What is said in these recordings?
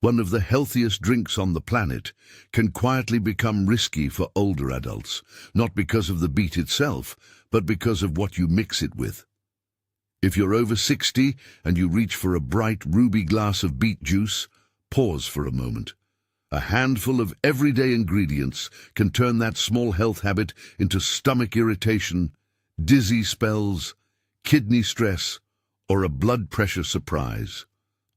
one of the healthiest drinks on the planet, can quietly become risky for older adults, not because of the beet itself, but because of what you mix it with. If you're over 60 and you reach for a bright ruby glass of beet juice, pause for a moment. A handful of everyday ingredients can turn that small health habit into stomach irritation, dizzy spells, kidney stress, or a blood pressure surprise.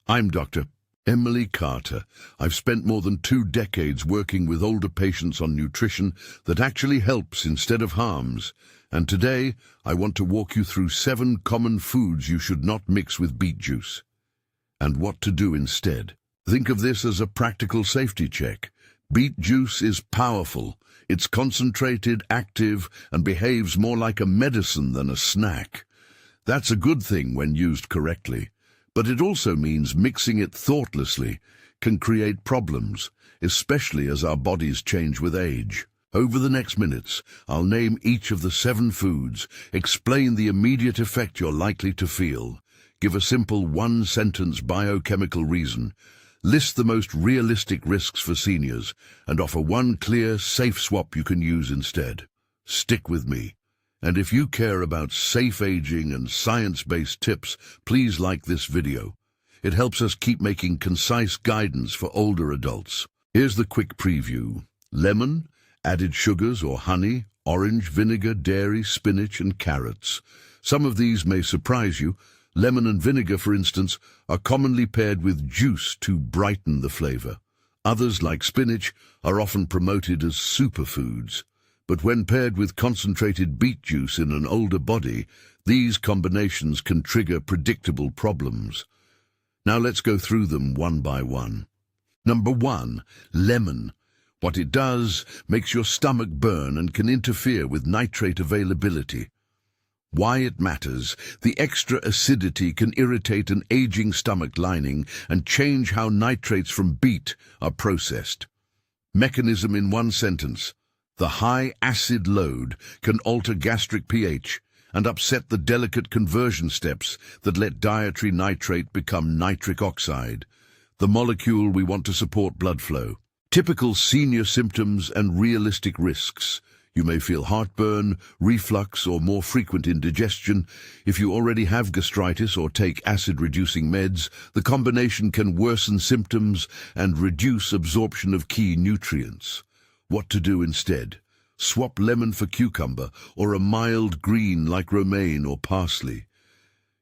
I'm Dr. Emily Carter. I've spent more than 2 decades working with older patients on nutrition that actually helps instead of harms. And today, I want to walk you through 7 common foods you should not mix with beet juice, and what to do instead. Think of this as a practical safety check. Beet juice is powerful. It's concentrated, active, and behaves more like a medicine than a snack. That's a good thing when used correctly. But it also means mixing it thoughtlessly can create problems, especially as our bodies change with age. Over the next minutes, I'll name each of the 7 foods, explain the immediate effect you're likely to feel, give a simple 1-sentence biochemical reason, list the most realistic risks for seniors, and offer one clear, safe swap you can use instead. Stick with me. And if you care about safe aging and science-based tips, please like this video. It helps us keep making concise guidance for older adults. Here's the quick preview. Lemon, added sugars or honey, orange, vinegar, dairy, spinach, and carrots. Some of these may surprise you. Lemon and vinegar, for instance, are commonly paired with juice to brighten the flavor. Others, like spinach, are often promoted as superfoods. But when paired with concentrated beet juice in an older body, these combinations can trigger predictable problems. Now let's go through them one by one. Number 1, lemon. What it does makes your stomach burn and can interfere with nitrate availability. Why it matters: the extra acidity can irritate an aging stomach lining and change how nitrates from beet are processed. Mechanism in 1 sentence. The high acid load can alter gastric pH and upset the delicate conversion steps that let dietary nitrate become nitric oxide, the molecule we want to support blood flow. Typical senior symptoms and realistic risks. You may feel heartburn, reflux, or more frequent indigestion. If you already have gastritis or take acid-reducing meds, the combination can worsen symptoms and reduce absorption of key nutrients. What to do instead? Swap lemon for cucumber or a mild green like romaine or parsley.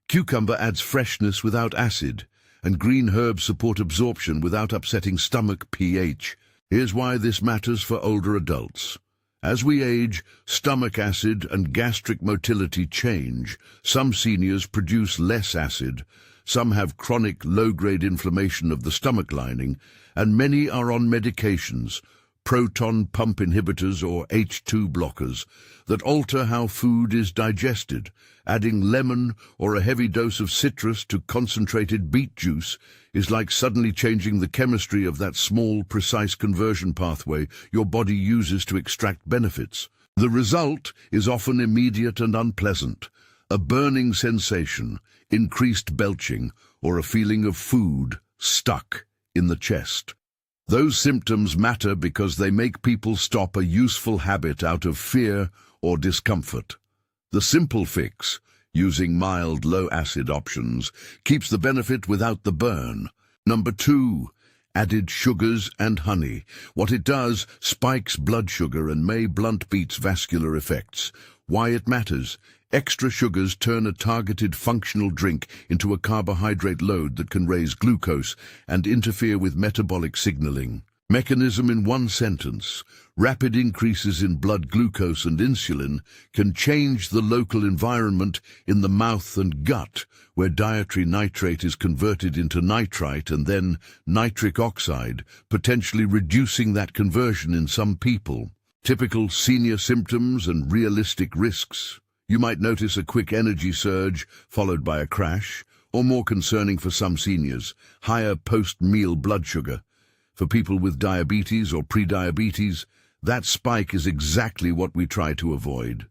Cucumber adds freshness without acid, and green herbs support absorption without upsetting stomach pH. Here's why this matters for older adults. As we age, stomach acid and gastric motility change. Some seniors produce less acid, some have chronic low-grade inflammation of the stomach lining, and many are on medications, proton pump inhibitors or H2 blockers, that alter how food is digested. Adding lemon or a heavy dose of citrus to concentrated beet juice is like suddenly changing the chemistry of that small, precise conversion pathway your body uses to extract benefits. The result is often immediate and unpleasant: a burning sensation, increased belching, or a feeling of food stuck in the chest. Those symptoms matter because they make people stop a useful habit out of fear or discomfort. The simple fix, using mild, low-acid options, keeps the benefit without the burn. Number 2, added sugars and honey. What it does spikes blood sugar and may blunt beet's vascular effects. Why it matters: extra sugars turn a targeted functional drink into a carbohydrate load that can raise glucose and interfere with metabolic signaling. Mechanism in 1 sentence. Rapid increases in blood glucose and insulin can change the local environment in the mouth and gut, where dietary nitrate is converted into nitrite and then nitric oxide, potentially reducing that conversion in some people. Typical senior symptoms and realistic risks. You might notice a quick energy surge followed by a crash, or more concerning for some seniors, higher post-meal blood sugar. For people with diabetes or prediabetes, that spike is exactly what we try to avoid.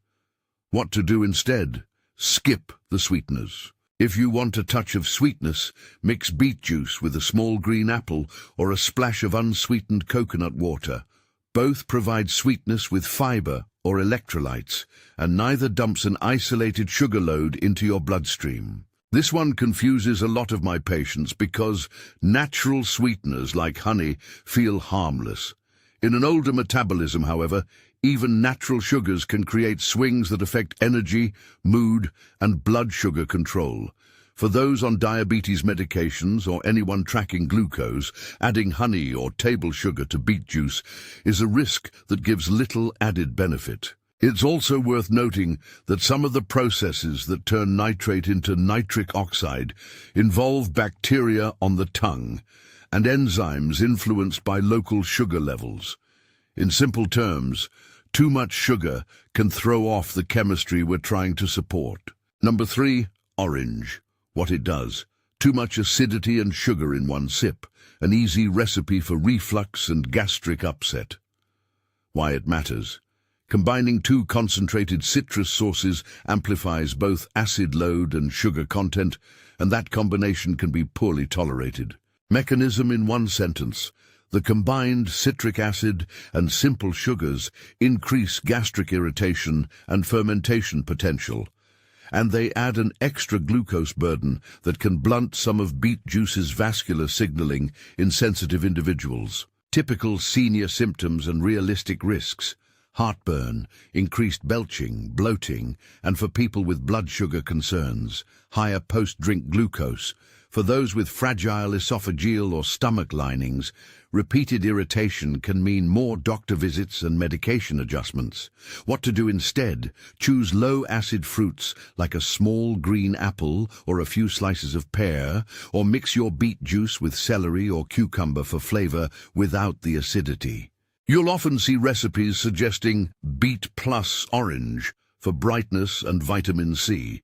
What to do instead? Skip the sweeteners. If you want a touch of sweetness, mix beet juice with a small green apple or a splash of unsweetened coconut water. Both provide sweetness with fiber or electrolytes, and neither dumps an isolated sugar load into your bloodstream. This one confuses a lot of my patients because natural sweeteners like honey feel harmless. In an older metabolism, however, even natural sugars can create swings that affect energy, mood, and blood sugar control. For those on diabetes medications or anyone tracking glucose, adding honey or table sugar to beet juice is a risk that gives little added benefit. It's also worth noting that some of the processes that turn nitrate into nitric oxide involve bacteria on the tongue and enzymes influenced by local sugar levels. In simple terms, too much sugar can throw off the chemistry we're trying to support. Number 3, orange. What it does: too much acidity and sugar in one sip, an easy recipe for reflux and gastric upset. Why it matters: combining 2 concentrated citrus sources amplifies both acid load and sugar content, and that combination can be poorly tolerated. Mechanism in one sentence: the combined citric acid and simple sugars increase gastric irritation and fermentation potential, and they add an extra glucose burden that can blunt some of beet juice's vascular signaling in sensitive individuals. Typical senior symptoms and realistic risks: heartburn, increased belching, bloating, and for people with blood sugar concerns, higher post-drink glucose. For those with fragile esophageal or stomach linings, repeated irritation can mean more doctor visits and medication adjustments. What to do instead? Choose low-acid fruits like a small green apple or a few slices of pear, or mix your beet juice with celery or cucumber for flavor without the acidity. You'll often see recipes suggesting beet plus orange for brightness and vitamin C.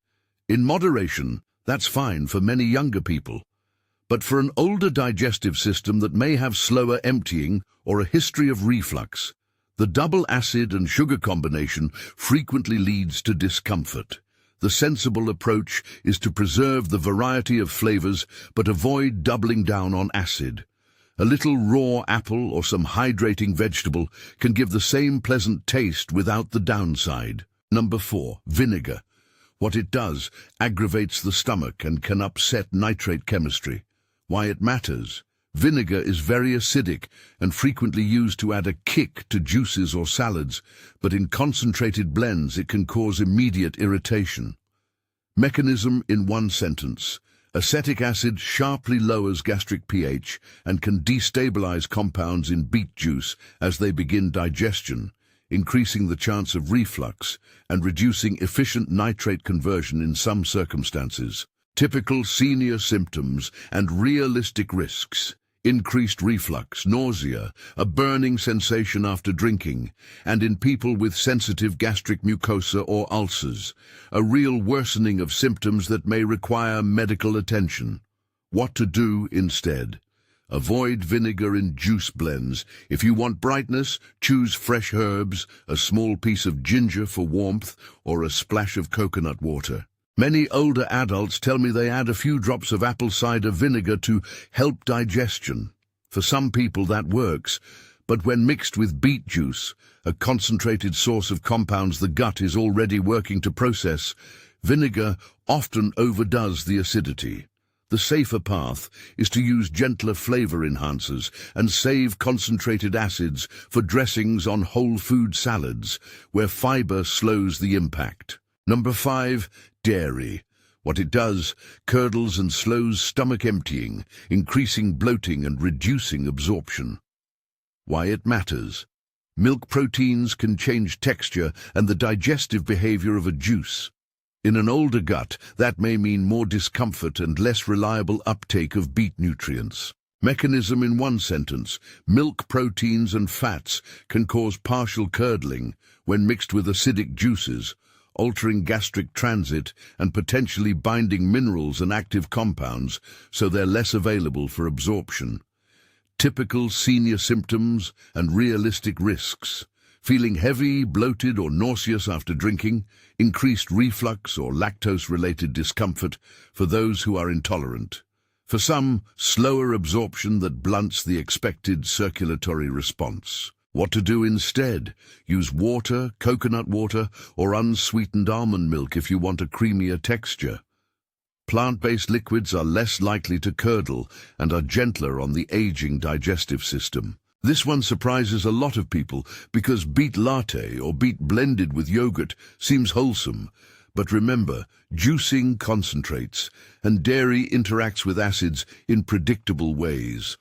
In moderation, that's fine for many younger people. But for an older digestive system that may have slower emptying or a history of reflux, the double acid and sugar combination frequently leads to discomfort. The sensible approach is to preserve the variety of flavors but avoid doubling down on acid. A little raw apple or some hydrating vegetable can give the same pleasant taste without the downside. Number 4, vinegar. What it does: aggravates the stomach and can upset nitrate chemistry. Why it matters: vinegar is very acidic and frequently used to add a kick to juices or salads, but in concentrated blends it can cause immediate irritation. Mechanism in one sentence: acetic acid sharply lowers gastric pH and can destabilize compounds in beet juice as they begin digestion, increasing the chance of reflux and reducing efficient nitrate conversion in some circumstances. Typical senior symptoms and realistic risks: increased reflux, nausea, a burning sensation after drinking, and in people with sensitive gastric mucosa or ulcers, a real worsening of symptoms that may require medical attention. What to do instead? Avoid vinegar in juice blends. If you want brightness, choose fresh herbs, a small piece of ginger for warmth, or a splash of coconut water. Many older adults tell me they add a few drops of apple cider vinegar to help digestion. For some people that works, but when mixed with beet juice, a concentrated source of compounds the gut is already working to process, vinegar often overdoes the acidity. The safer path is to use gentler flavor enhancers and save concentrated acids for dressings on whole food salads, where fiber slows the impact. Number 5, dairy. What it does: curdles and slows stomach emptying, increasing bloating and reducing absorption. Why it matters: milk proteins can change texture and the digestive behavior of a juice. In an older gut, that may mean more discomfort and less reliable uptake of beet nutrients. Mechanism in one sentence: milk proteins and fats can cause partial curdling when mixed with acidic juices, altering gastric transit and potentially binding minerals and active compounds so they're less available for absorption. Typical senior symptoms and realistic risks: Feeling heavy, bloated or nauseous after drinking, increased reflux or lactose-related discomfort for those who are intolerant. For some, slower absorption that blunts the expected circulatory response. What to do instead? Use water, coconut water, or unsweetened almond milk if you want a creamier texture. Plant-based liquids are less likely to curdle and are gentler on the aging digestive system. This one surprises a lot of people because beet latte or beet blended with yogurt seems wholesome. But remember, juicing concentrates, and dairy interacts with acids in predictable ways.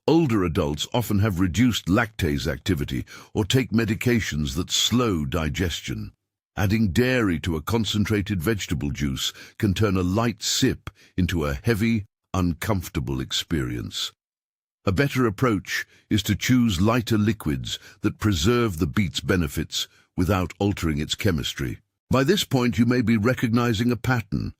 Older adults often have reduced lactase activity or take medications that slow digestion. Adding dairy to a concentrated vegetable juice can turn a light sip into a heavy, uncomfortable experience. A better approach is to choose lighter liquids that preserve the beet's benefits without altering its chemistry. By this point, you may be recognizing a pattern.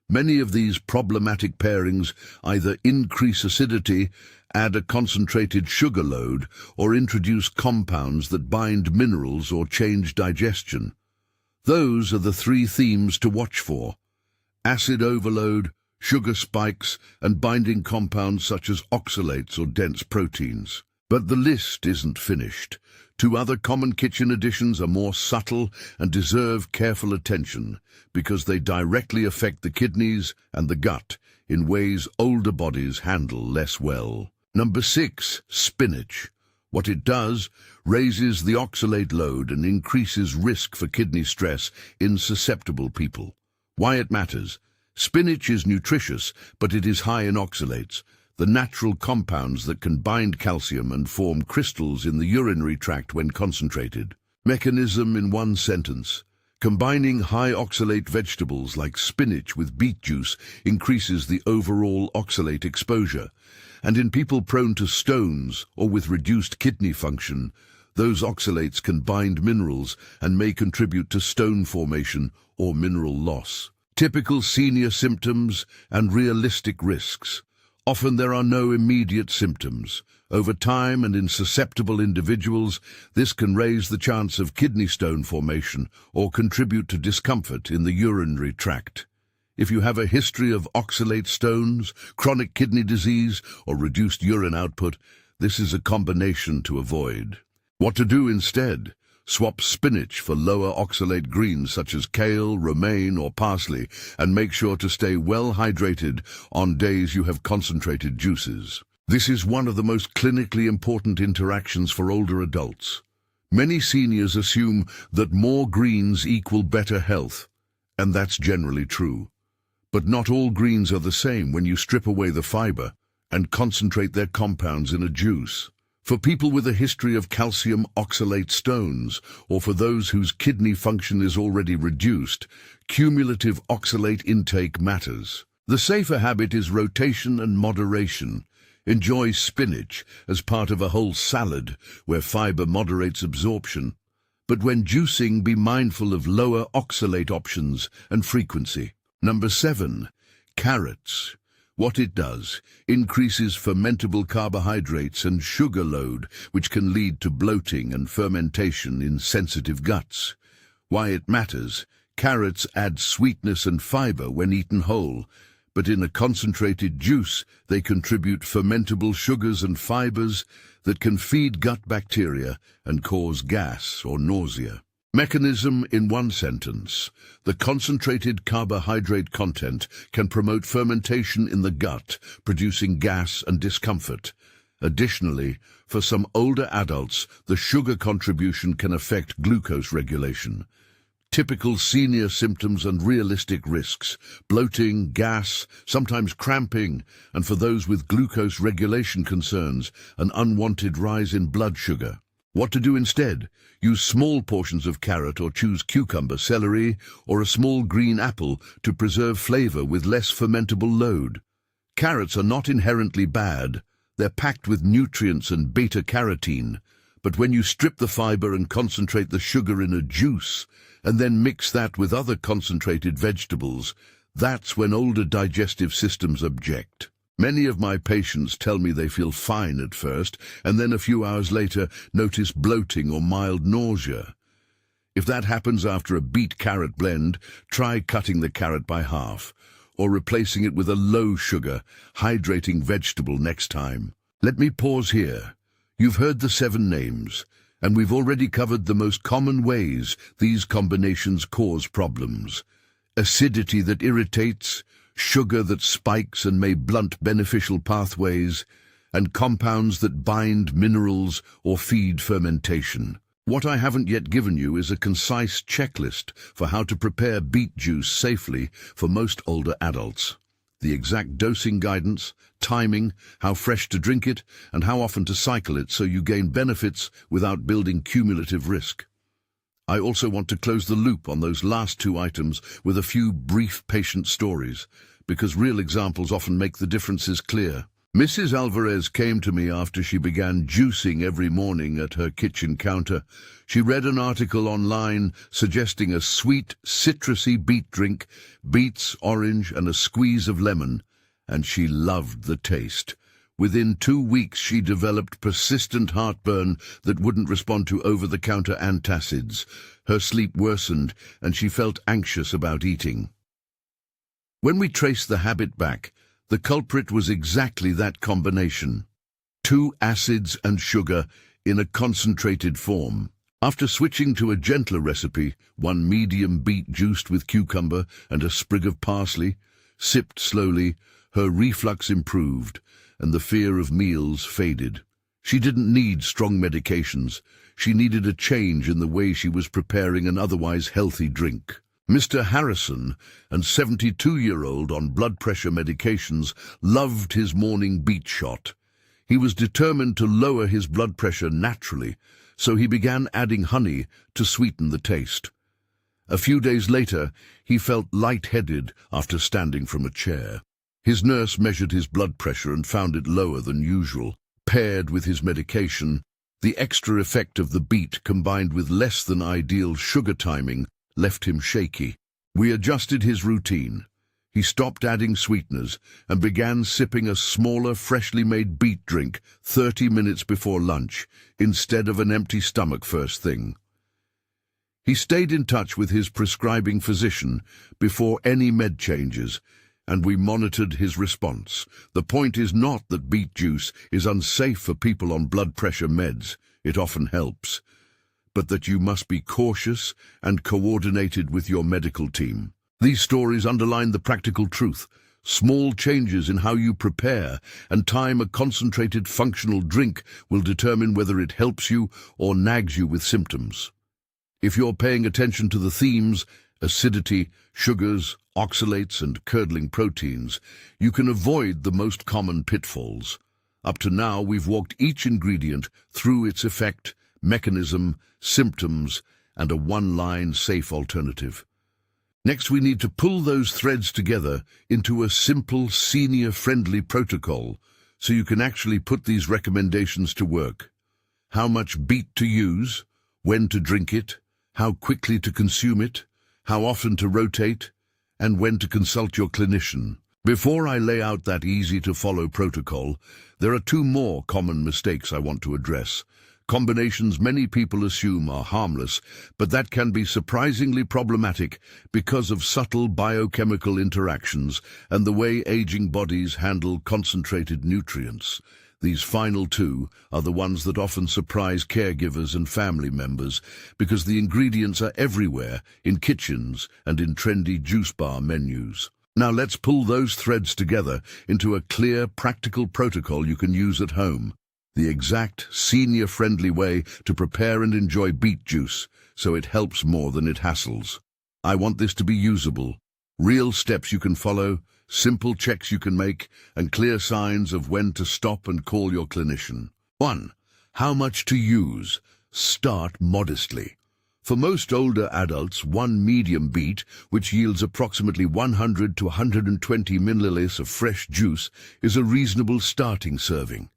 Many of these problematic pairings either increase acidity, add a concentrated sugar load, or introduce compounds that bind minerals or change digestion. Those are the three themes to watch for: acid overload, sugar spikes, and binding compounds such as oxalates or dense proteins. But the list isn't finished. Two other common kitchen additions are more subtle and deserve careful attention because they directly affect the kidneys and the gut in ways older bodies handle less well. Number 6, spinach. What it does, raises the oxalate load and increases risk for kidney stress in susceptible people. Why it matters? Spinach is nutritious, but it is high in oxalates, the natural compounds that can bind calcium and form crystals in the urinary tract when concentrated. Mechanism in one sentence. Combining high oxalate vegetables like spinach with beet juice increases the overall oxalate exposure. And in people prone to stones or with reduced kidney function, those oxalates can bind minerals and may contribute to stone formation or mineral loss. Typical senior symptoms and realistic risks. Often there are no immediate symptoms. Over time and in susceptible individuals, this can raise the chance of kidney stone formation or contribute to discomfort in the urinary tract. If you have a history of oxalate stones, chronic kidney disease, or reduced urine output, this is a combination to avoid. What to do instead? Swap spinach for lower oxalate greens such as kale, romaine, or parsley, and make sure to stay well hydrated on days you have concentrated juices. This is one of the most clinically important interactions for older adults. Many seniors assume that more greens equal better health, and that's generally true. But not all greens are the same when you strip away the fiber and concentrate their compounds in a juice. For people with a history of calcium oxalate stones, or for those whose kidney function is already reduced, cumulative oxalate intake matters. The safer habit is rotation and moderation. Enjoy spinach as part of a whole salad where fiber moderates absorption. But when juicing, be mindful of lower oxalate options and frequency. Number 7, carrots. What it does, increases fermentable carbohydrates and sugar load, which can lead to bloating and fermentation in sensitive guts. Why it matters, carrots add sweetness and fiber when eaten whole, but in a concentrated juice they contribute fermentable sugars and fibers that can feed gut bacteria and cause gas or nausea. Mechanism in one sentence. The concentrated carbohydrate content can promote fermentation in the gut, producing gas and discomfort. Additionally, for some older adults, the sugar contribution can affect glucose regulation. Typical senior symptoms and realistic risks: bloating, gas, sometimes cramping, and for those with glucose regulation concerns, an unwanted rise in blood sugar. What to do instead? Use small portions of carrot or choose cucumber, celery, or a small green apple to preserve flavor with less fermentable load. Carrots are not inherently bad. They're packed with nutrients and beta-carotene. But when you strip the fiber and concentrate the sugar in a juice, and then mix that with other concentrated vegetables, that's when older digestive systems object. Many of my patients tell me they feel fine at first, and then a few hours later notice bloating or mild nausea. If that happens after a beet-carrot blend, try cutting the carrot by half, or replacing it with a low-sugar, hydrating vegetable next time. Let me pause here. You've heard the 7 names, and we've already covered the most common ways these combinations cause problems. Acidity that irritates, sugar that spikes and may blunt beneficial pathways, and compounds that bind minerals or feed fermentation. What I haven't yet given you is a concise checklist for how to prepare beet juice safely for most older adults. The exact dosing guidance, timing, how fresh to drink it, and how often to cycle it so you gain benefits without building cumulative risk. I also want to close the loop on those last 2 items with a few brief patient stories, because real examples often make the differences clear. Mrs. Alvarez came to me after she began juicing every morning at her kitchen counter. She read an article online suggesting a sweet, citrusy beet drink, beets, orange, and a squeeze of lemon, and she loved the taste. Within 2 weeks, she developed persistent heartburn that wouldn't respond to over-the-counter antacids. Her sleep worsened, and she felt anxious about eating. When we traced the habit back, the culprit was exactly that combination: 2 acids and sugar in a concentrated form. After switching to a gentler recipe, 1 medium beet juiced with cucumber and a sprig of parsley, sipped slowly, her reflux improved, and the fear of meals faded. She didn't need strong medications. She needed a change in the way she was preparing an otherwise healthy drink. Mr. Harrison, an 72-year-old on blood pressure medications, loved his morning beet shot. He was determined to lower his blood pressure naturally, so he began adding honey to sweeten the taste. A few days later, he felt lightheaded after standing from a chair. His nurse measured his blood pressure and found it lower than usual. Paired with his medication, the extra effect of the beet combined with less than ideal sugar timing left him shaky. We adjusted his routine. He stopped adding sweeteners and began sipping a smaller, freshly made beet drink 30 minutes before lunch, instead of an empty stomach first thing. He stayed in touch with his prescribing physician before any med changes, and we monitored his response. The point is not that beet juice is unsafe for people on blood pressure meds. It often helps. But that you must be cautious and coordinated with your medical team. These stories underline the practical truth. Small changes in how you prepare and time a concentrated functional drink will determine whether it helps you or nags you with symptoms. If you're paying attention to the themes, acidity, sugars, oxalates, and curdling proteins, you can avoid the most common pitfalls. Up to now, we've walked each ingredient through its effect, mechanism, symptoms, and a one-line safe alternative. Next, we need to pull those threads together into a simple, senior-friendly protocol so you can actually put these recommendations to work. How much beet to use, when to drink it, how quickly to consume it, how often to rotate, and when to consult your clinician. Before I lay out that easy-to-follow protocol, there are 2 more common mistakes I want to address. Combinations many people assume are harmless, but that can be surprisingly problematic because of subtle biochemical interactions and the way aging bodies handle concentrated nutrients. These final 2 are the ones that often surprise caregivers and family members because the ingredients are everywhere, in kitchens and in trendy juice bar menus. Now let's pull those threads together into a clear, practical protocol you can use at home. The exact, senior-friendly way to prepare and enjoy beet juice, so it helps more than it hassles. I want this to be usable. Real steps you can follow, simple checks you can make, and clear signs of when to stop and call your clinician. 1. How much to use? Start modestly. For most older adults, 1 medium beet, which yields approximately 100 to 120 milliliters of fresh juice, is a reasonable starting serving.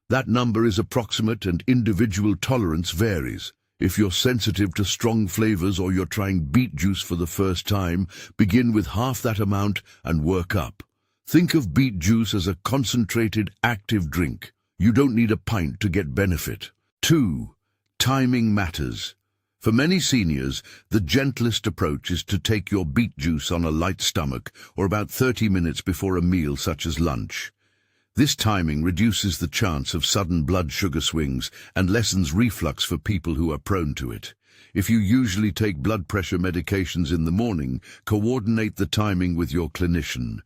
That number is approximate and individual tolerance varies. If you're sensitive to strong flavors or you're trying beet juice for the first time, begin with half that amount and work up. Think of beet juice as a concentrated, active drink. You don't need a pint to get benefit. 2. Timing matters. For many seniors, the gentlest approach is to take your beet juice on a light stomach or about 30 minutes before a meal such as lunch. This timing reduces the chance of sudden blood sugar swings and lessens reflux for people who are prone to it. If you usually take blood pressure medications in the morning, coordinate the timing with your clinician.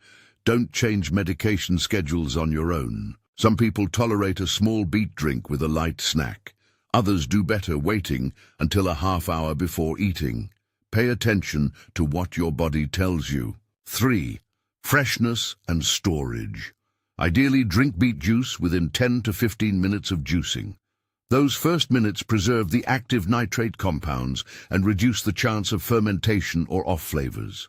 Don't change medication schedules on your own. Some people tolerate a small beet drink with a light snack. Others do better waiting until a half hour before eating. Pay attention to what your body tells you. 3. Freshness and storage. Ideally, drink beet juice within 10 to 15 minutes of juicing. Those first minutes preserve the active nitrate compounds and reduce the chance of fermentation or off flavors.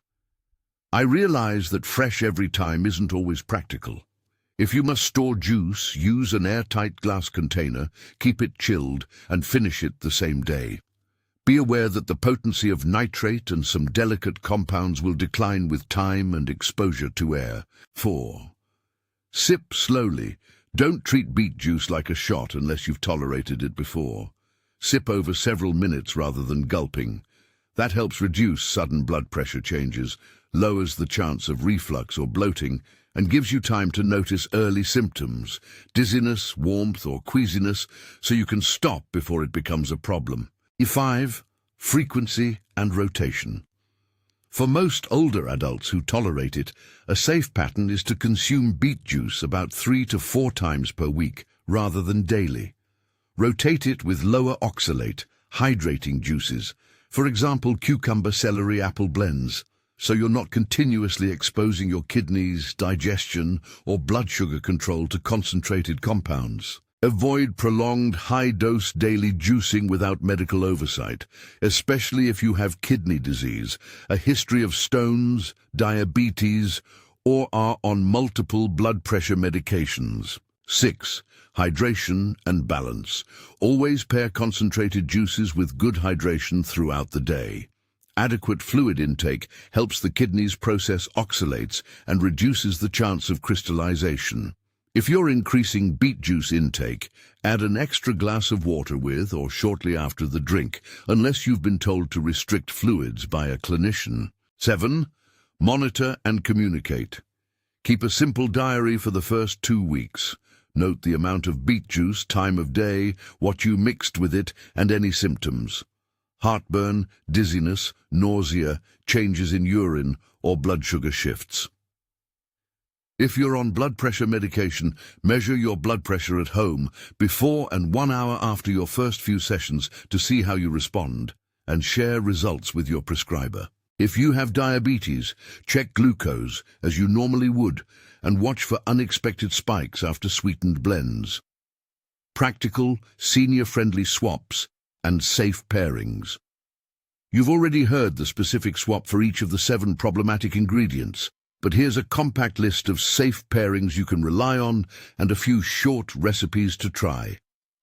I realize that fresh every time isn't always practical. If you must store juice, use an airtight glass container, keep it chilled, and finish it the same day. Be aware that the potency of nitrate and some delicate compounds will decline with time and exposure to air. 4. Sip slowly. Don't treat beet juice like a shot unless you've tolerated it before. Sip over several minutes rather than gulping. That helps reduce sudden blood pressure changes, lowers the chance of reflux or bloating, and gives you time to notice early symptoms, dizziness, warmth, or queasiness, so you can stop before it becomes a problem. 5. Frequency and rotation. For most older adults who tolerate it, a safe pattern is to consume beet juice about 3 to 4 times per week, rather than daily. Rotate it with lower oxalate, hydrating juices, for example cucumber, celery, apple blends, so you're not continuously exposing your kidneys, digestion, or blood sugar control to concentrated compounds. Avoid prolonged high-dose daily juicing without medical oversight, especially if you have kidney disease, a history of stones, diabetes, or are on multiple blood pressure medications. 6. Hydration and balance. Always pair concentrated juices with good hydration throughout the day. Adequate fluid intake helps the kidneys process oxalates and reduces the chance of crystallization. If you're increasing beet juice intake, add an extra glass of water with or shortly after the drink, unless you've been told to restrict fluids by a clinician. 7. Monitor and communicate. Keep a simple diary for the first 2 weeks. Note the amount of beet juice, time of day, what you mixed with it, and any symptoms. Heartburn, dizziness, nausea, changes in urine, or blood sugar shifts. If you're on blood pressure medication, measure your blood pressure at home before and 1 hour after your first few sessions to see how you respond, and share results with your prescriber. If you have diabetes, check glucose as you normally would and watch for unexpected spikes after sweetened blends. Practical, senior-friendly swaps and safe pairings. You've already heard the specific swap for each of the 7 problematic ingredients, but here's a compact list of safe pairings you can rely on and a few short recipes to try.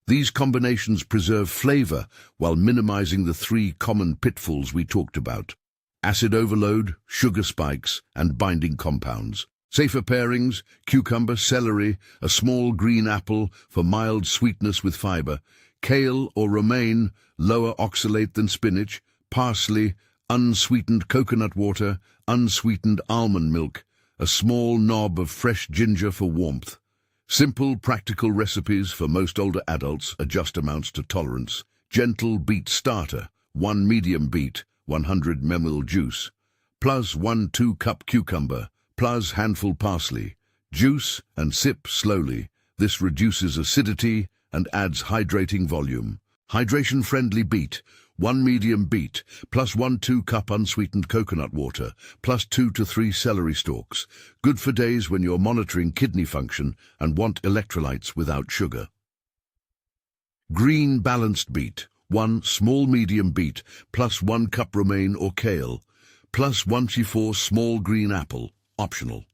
These combinations preserve flavor while minimizing the 3 common pitfalls we talked about: acid overload, sugar spikes, and binding compounds. Safer pairings: cucumber, celery, a small green apple for mild sweetness with fiber, kale or romaine, lower oxalate than spinach, parsley, unsweetened coconut water, unsweetened almond milk, a small knob of fresh ginger for warmth. Simple, practical recipes for most older adults, adjust amounts to tolerance. Gentle beet starter, 1 medium beet, 100 ml juice, plus 1 2-cup cucumber, plus handful parsley. Juice and sip slowly. This reduces acidity and adds hydrating volume. Hydration-friendly beet, 1 medium beet, plus 1 2-cup unsweetened coconut water, plus 2 to 3 celery stalks. Good for days when you're monitoring kidney function and want electrolytes without sugar. Green balanced beet, 1 small medium beet, plus 1 cup romaine or kale, plus 1/4 small green apple, optional.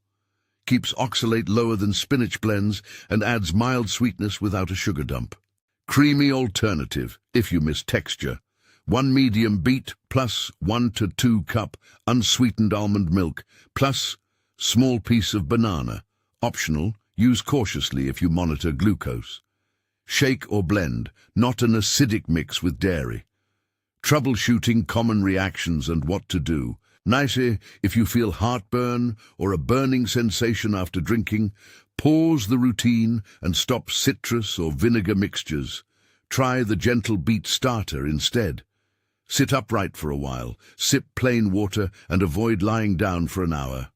Keeps oxalate lower than spinach blends and adds mild sweetness without a sugar dump. Creamy alternative, if you miss texture. 1 medium beet plus 1 to 2 cup unsweetened almond milk plus Small piece of banana. Optional, use cautiously if you monitor glucose. Shake or blend, not an acidic mix with dairy. Troubleshooting common reactions and what to do. Nice if you feel heartburn or a burning sensation after drinking, pause the routine and stop citrus or vinegar mixtures. Try the gentle Beet starter instead. Sit upright for a while, sip plain water and avoid lying down for an hour.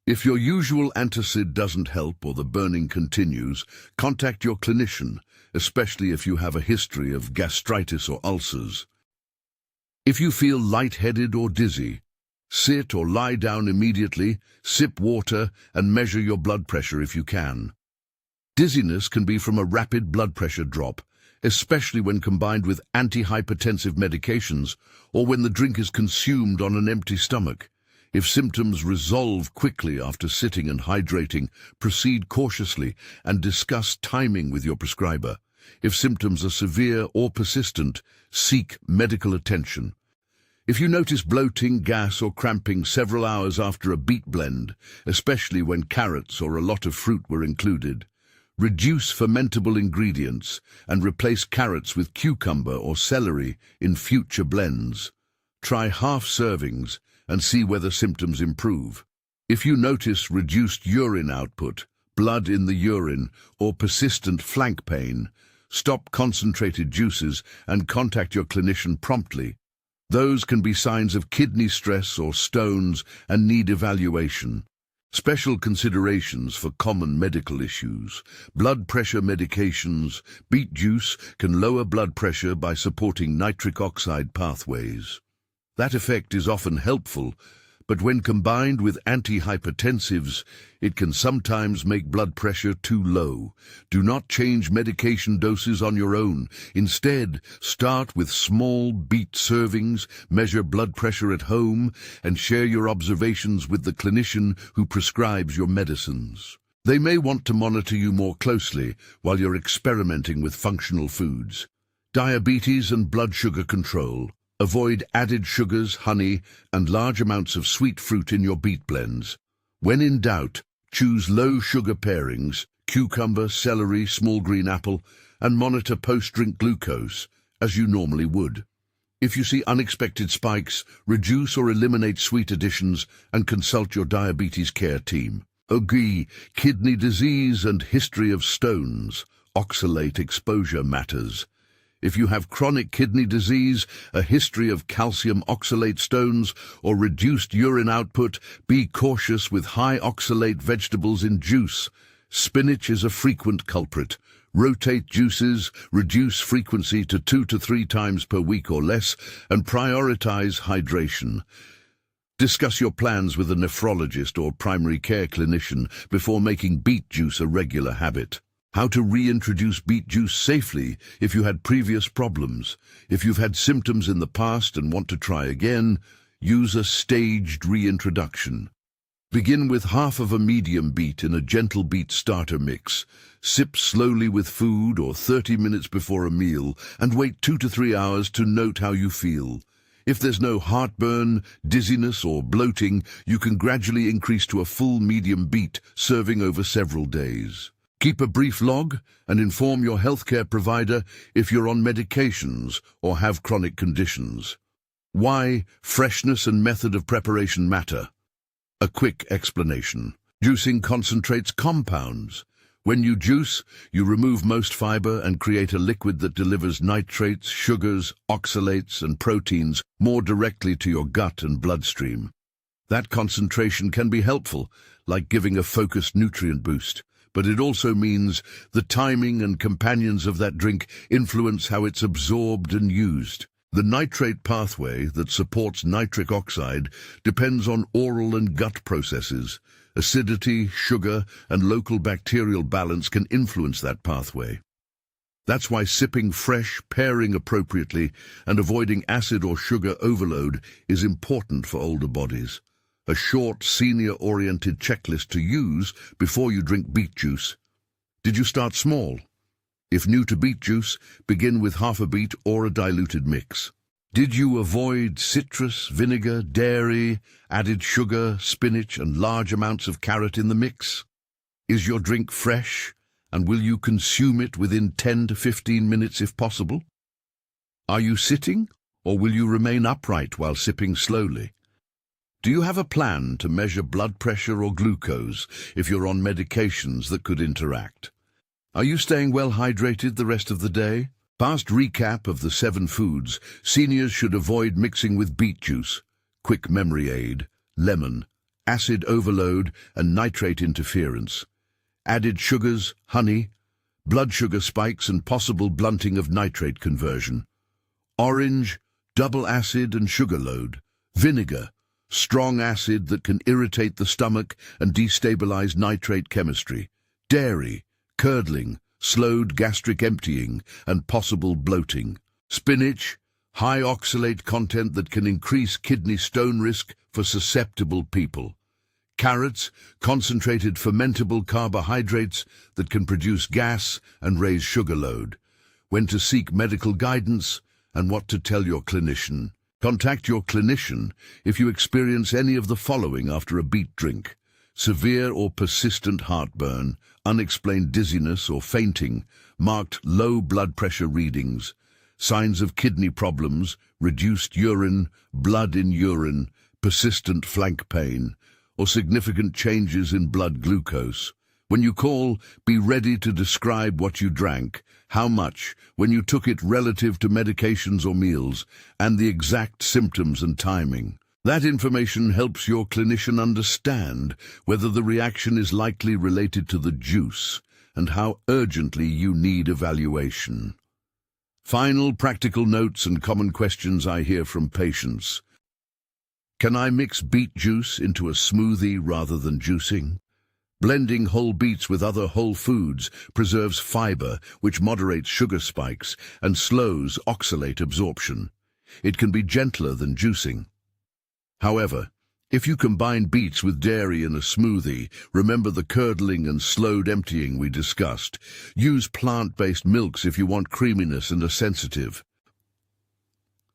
If your usual antacid doesn't help or the burning continues, contact your clinician, especially if you have a history of gastritis or ulcers. If you feel lightheaded or dizzy, sit or lie down immediately, sip water, and measure your blood pressure if you can. Dizziness can be from a rapid blood pressure drop, especially when combined with antihypertensive medications or when the drink is consumed on an empty stomach. If symptoms resolve quickly after sitting and hydrating, proceed cautiously and discuss timing with your prescriber. If symptoms are severe or persistent, seek medical attention. If you notice bloating, gas or cramping several hours after a Beet blend, especially when carrots or a lot of fruit were included, reduce fermentable ingredients and replace carrots with cucumber or celery in future blends. Try half servings and see whether symptoms improve. If you notice reduced urine output, blood in the urine, or persistent flank pain, stop concentrated juices and contact your clinician promptly. Those can be signs of kidney stress or stones and need evaluation. Special considerations for common medical issues. Blood pressure medications. Beet juice can lower blood pressure by supporting nitric oxide pathways. That effect is often helpful, but when combined with antihypertensives, it can sometimes make blood pressure too low. Do not change medication doses on your own. Instead, start with small Beet servings, measure blood pressure at home, and share your observations with the clinician who prescribes your medicines. They may want to monitor you more closely while you're experimenting with functional foods. Diabetes and blood sugar control. Avoid added sugars, honey, and large amounts of sweet fruit in your Beet blends. When in doubt, choose low-sugar pairings, cucumber, celery, small green apple, and monitor post-drink glucose, as you normally would. If you see unexpected spikes, reduce or eliminate sweet additions and consult your diabetes care team. Kidney disease and history of stones. Oxalate exposure matters. If you have chronic kidney disease, a history of calcium oxalate stones, or reduced urine output, be cautious with high oxalate vegetables in juice. Spinach is a frequent culprit. Rotate juices, reduce frequency to 2 to 3 times per week or less, and prioritize hydration. Discuss your plans with a nephrologist or primary care clinician before making beet juice a regular habit. How to reintroduce beet juice safely if you had previous problems. If you've had symptoms in the past and want to try again, use a staged reintroduction. Begin with half of a medium beet in a gentle Beet starter mix. Sip slowly with food or 30 minutes before a meal and wait 2 to 3 hours to note how you feel. If there's no heartburn, dizziness or bloating, you can gradually increase to a full medium beet, serving over several days. Keep a brief log and inform your healthcare provider if you're on medications or have chronic conditions. Why freshness and method of preparation matter. A quick explanation. Juicing concentrates compounds. When you juice, you remove most fiber and create a liquid that delivers nitrates, sugars, oxalates, and proteins more directly to your gut and bloodstream. That concentration can be helpful, like giving a focused nutrient boost. But it also means the timing and companions of that drink influence how it's absorbed and used. The nitrate pathway that supports nitric oxide depends on oral and gut processes. Acidity, sugar, and local bacterial balance can influence that pathway. That's why sipping fresh, pairing appropriately, and avoiding acid or sugar overload is important for older bodies. A short, senior-oriented checklist to use before you drink beet juice. Did you start small? If new to beet juice, begin with half a beet or a diluted mix. Did you avoid citrus, vinegar, dairy, added sugar, spinach, and large amounts of carrot in the mix? Is your drink fresh, and will you consume it within 10 to 15 minutes if possible? Are you sitting, or will you remain upright while sipping slowly? Do you have a plan to measure blood pressure or glucose if you're on medications that could interact? Are you staying well hydrated the rest of the day? Fast recap of the 7 foods seniors should avoid mixing with beet juice, quick memory aid, lemon, acid overload and nitrate interference, added sugars, honey, blood sugar spikes and possible blunting of nitrate conversion, orange, double acid and sugar load, vinegar, strong acid that can irritate the stomach and destabilize nitrate chemistry, dairy, curdling, slowed gastric emptying and possible bloating, spinach, high oxalate content that can increase kidney stone risk for susceptible people, carrots, concentrated fermentable carbohydrates that can produce gas and raise sugar load, when to seek medical guidance and what to tell your clinician. Contact your clinician if you experience any of the following after a beet drink: severe or persistent heartburn, unexplained dizziness or fainting, marked low blood pressure readings, signs of kidney problems, reduced urine, blood in urine, persistent flank pain, or significant changes in blood glucose. When you call, be ready to describe what you drank, how much, when you took it relative to medications or meals, and the exact symptoms and timing. That information helps your clinician understand whether the reaction is likely related to the juice and how urgently you need evaluation. Final practical notes and common questions I hear from patients. Can I mix beet juice into a smoothie rather than juicing? Blending whole beets with other whole foods preserves fiber, which moderates sugar spikes and slows oxalate absorption. It can be gentler than juicing. However, if you combine beets with dairy in a smoothie, remember the curdling and slowed emptying we discussed. Use plant-based milks if you want creaminess and are sensitive.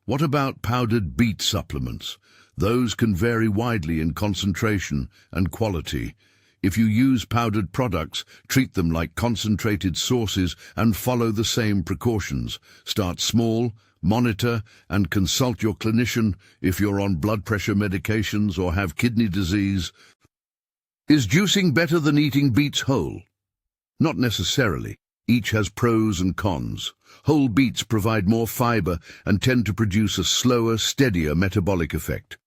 What about powdered beet supplements? Those can vary widely in concentration and quality. If you use powdered products, treat them like concentrated sources and follow the same precautions. Start small, monitor, and consult your clinician if you're on blood pressure medications or have kidney disease. Is juicing better than eating beets whole? Not necessarily. Each has pros and cons. Whole beets provide more fiber and tend to produce a slower, steadier metabolic effect.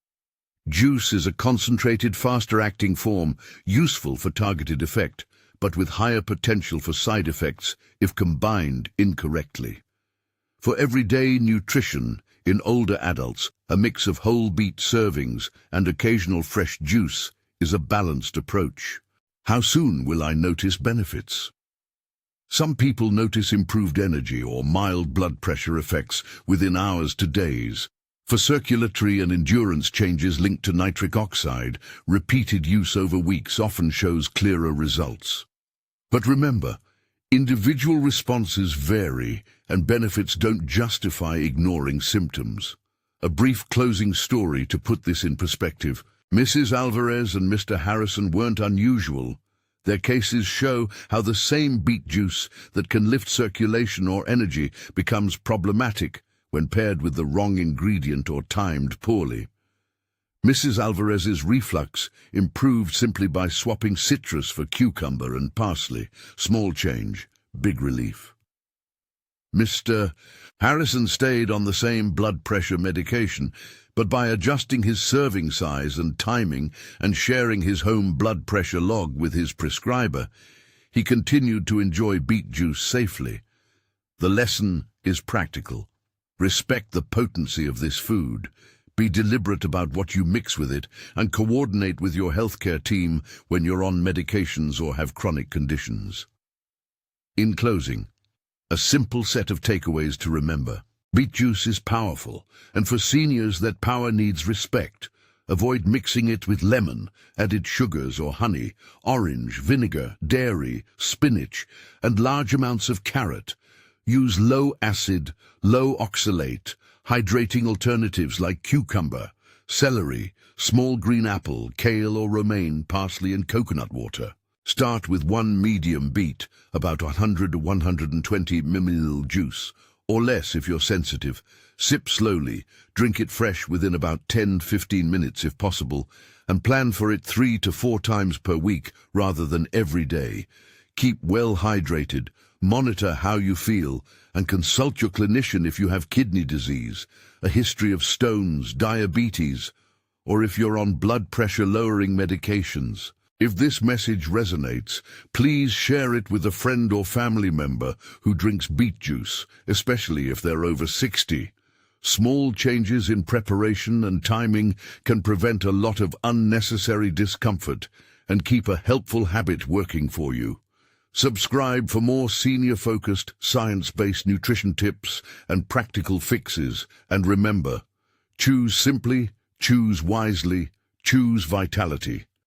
Juice is a concentrated, faster-acting form, useful for targeted effect, but with higher potential for side effects if combined incorrectly. For everyday nutrition, in older adults, a mix of whole beet servings and occasional fresh juice is a balanced approach. How soon will I notice benefits? Some people notice improved energy or mild blood pressure effects within hours to days. For circulatory and endurance changes linked to nitric oxide, repeated use over weeks often shows clearer results. But remember, individual responses vary and benefits don't justify ignoring symptoms. A brief closing story to put this in perspective. Mrs. Alvarez and Mr. Harrison weren't unusual. Their cases show how the same beet juice that can lift circulation or energy becomes problematic when paired with the wrong ingredient or timed poorly. Mrs. Alvarez's reflux improved simply by swapping citrus for cucumber and parsley. Small change, big relief. Mr. Harrison stayed on the same blood pressure medication, but by adjusting his serving size and timing and sharing his home blood pressure log with his prescriber, he continued to enjoy beet juice safely. The lesson is practical. Respect the potency of this food, be deliberate about what you mix with it, and coordinate with your healthcare team when you're on medications or have chronic conditions. In closing, a simple set of takeaways to remember. Beet juice is powerful, and for seniors that power needs respect. Avoid mixing it with lemon, added sugars or honey, orange, vinegar, dairy, spinach, and large amounts of carrot. Use low acid, low oxalate, Hydrating alternatives like cucumber, celery, small green apple, kale or romaine, parsley and coconut water. Start with one medium beet, about 100 to 120 ml juice, or less if you're sensitive. Sip slowly, drink it fresh within about 10-15 minutes if possible, and plan for it 3 to 4 times per week rather than every day. Keep well hydrated, monitor how you feel, and consult your clinician if you have kidney disease, a history of stones, diabetes, or if you're on blood pressure-lowering medications. If this message resonates, please share it with a friend or family member who drinks beet juice, especially if they're over 60. Small changes in preparation and timing can prevent a lot of unnecessary discomfort and keep a helpful habit working for you. Subscribe for more senior-focused, science-based nutrition tips and practical fixes. And remember, choose simply, choose wisely, choose vitality.